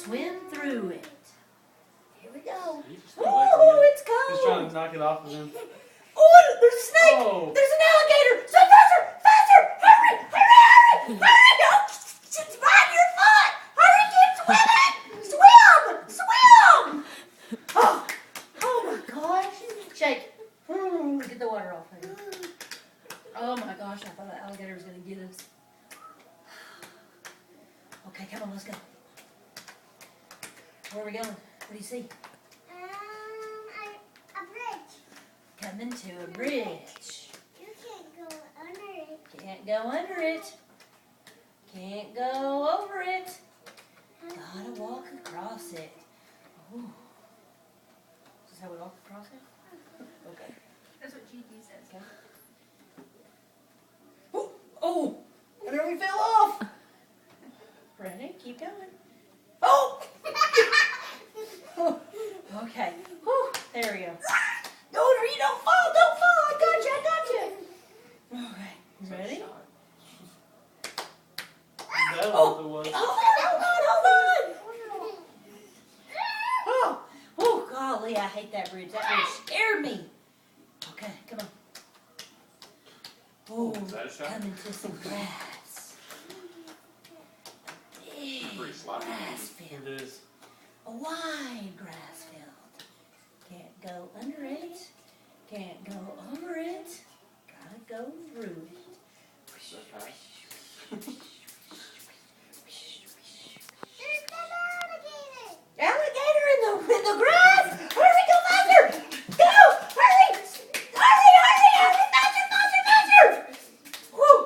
swim through it. Here we go. Oh, it's He's cold. trying to knock it off of him. Oh, there's a snake. Oh. There's an alligator. Swim faster, faster. Hurry, hurry, hurry. Hurry, don't find your foot. Hurry, keep swimming. Swim, swim. Oh my gosh. Shake. Get the water off here. Oh my gosh, I thought that alligator was going to get us. Okay, come on, let's go. Where are we going? What do you see? A bridge. Coming to a bridge. You can't go under it. Can't go under it. Can't go over it. Gotta walk across it. Ooh. Is this how we walk across it? Okay. That's what Gigi says. Okay. Oh, oh! I nearly fell off. Ready? Keep going. Oh! Okay. Whew. There we go. No, you don't fall. Don't fall. I got you. Okay. You ready? That Oh, was the one. hold on. Oh, oh, golly, I hate that bridge. That bridge scared me. Okay, come on. Oh, Is that a shot? coming to some grass. Big Pretty sloppy. grass field. It is. A wide grass field. Can't go under it. Can't go over it. Gotta go through it. There's an alligator. Alligator in the grass! Hurry, go faster! Go! Hurry! Hurry! Faster! Whew!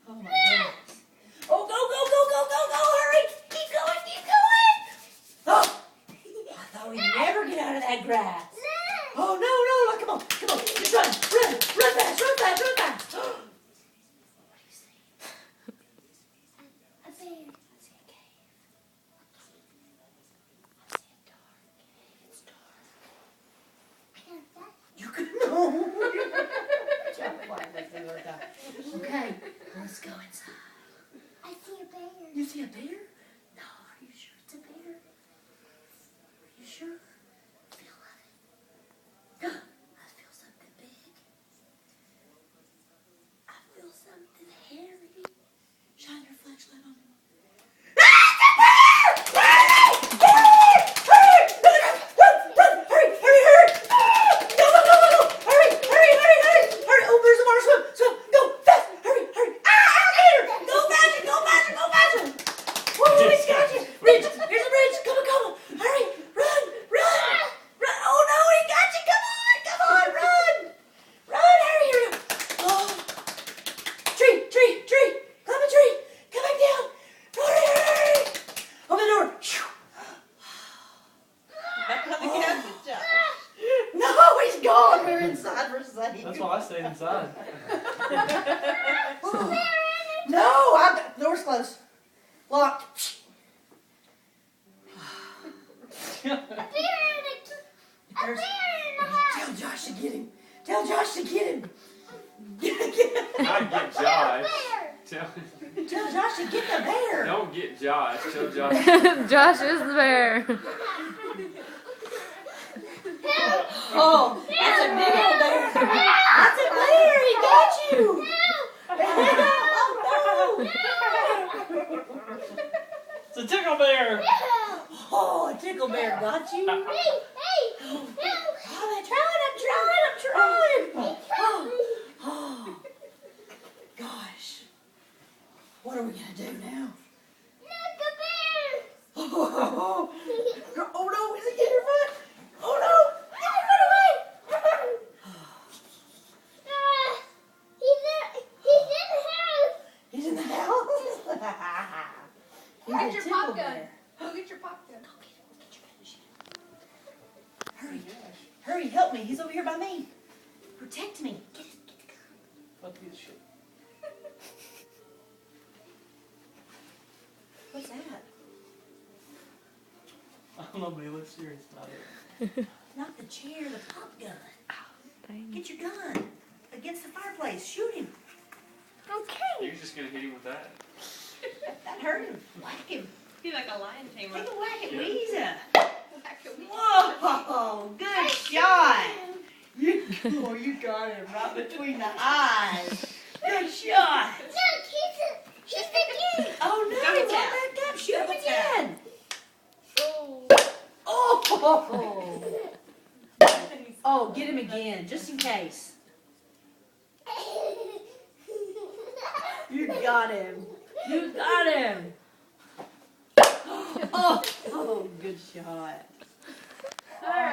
Oh my goodness. Oh, go! Hurry! Keep going! Oh! I thought we'd never get out of that grass. Oh, no! Come on! Just run fast! What do you see? A bear. I see a cave. I see a dark cave. It's dark. You could know. Okay, let's go inside. I see a bear. You see a bear? No, are you sure it's a bear? Are you sure? Feel of it. I feel something big. I feel something hairy. Shine your flashlight on him. We're inside for a second. That's why I stayed inside. No, the door's closed. Locked. A bear in the house. Tell Josh to get him. Tell Josh to get him. Not get Josh. Bear. Tell Josh to get the bear. Don't get Josh. Tell Josh. Josh is the bear. Oh, that's a big old bear. That's a bear. He got you. It's a tickle bear. Oh, a tickle bear got you. Hey. Oh, I'm trying. Oh, gosh. What are we going to do now? Look, a bear. Oh, no, is it getting your foot? Oh, no. Get your foot away. He's in the house. He's in the house. Go get He's a your pop tickle gun. bear. Go get your pop gun. Hurry, help me. He's over here by me. Protect me. Get the gun. Fuck this shit. What's that? I don't know, but he looks serious about it. Not the chair, the pop gun. Dang. Get your gun against the fireplace. Shoot him. Okay. You're just gonna hit him with that. That hurt him. Whack him. Be like a lion tamer. Take a whack at Weezer. Whack a weasel. Whoa, good shot. You got him right between the eyes. Good shot. Look, he's the king. Oh no, Double it's all tap. back up. Shoot him Double tap. again. Oh. Oh, get him again, just in case. You got him. You got him. Oh, good shot. All right.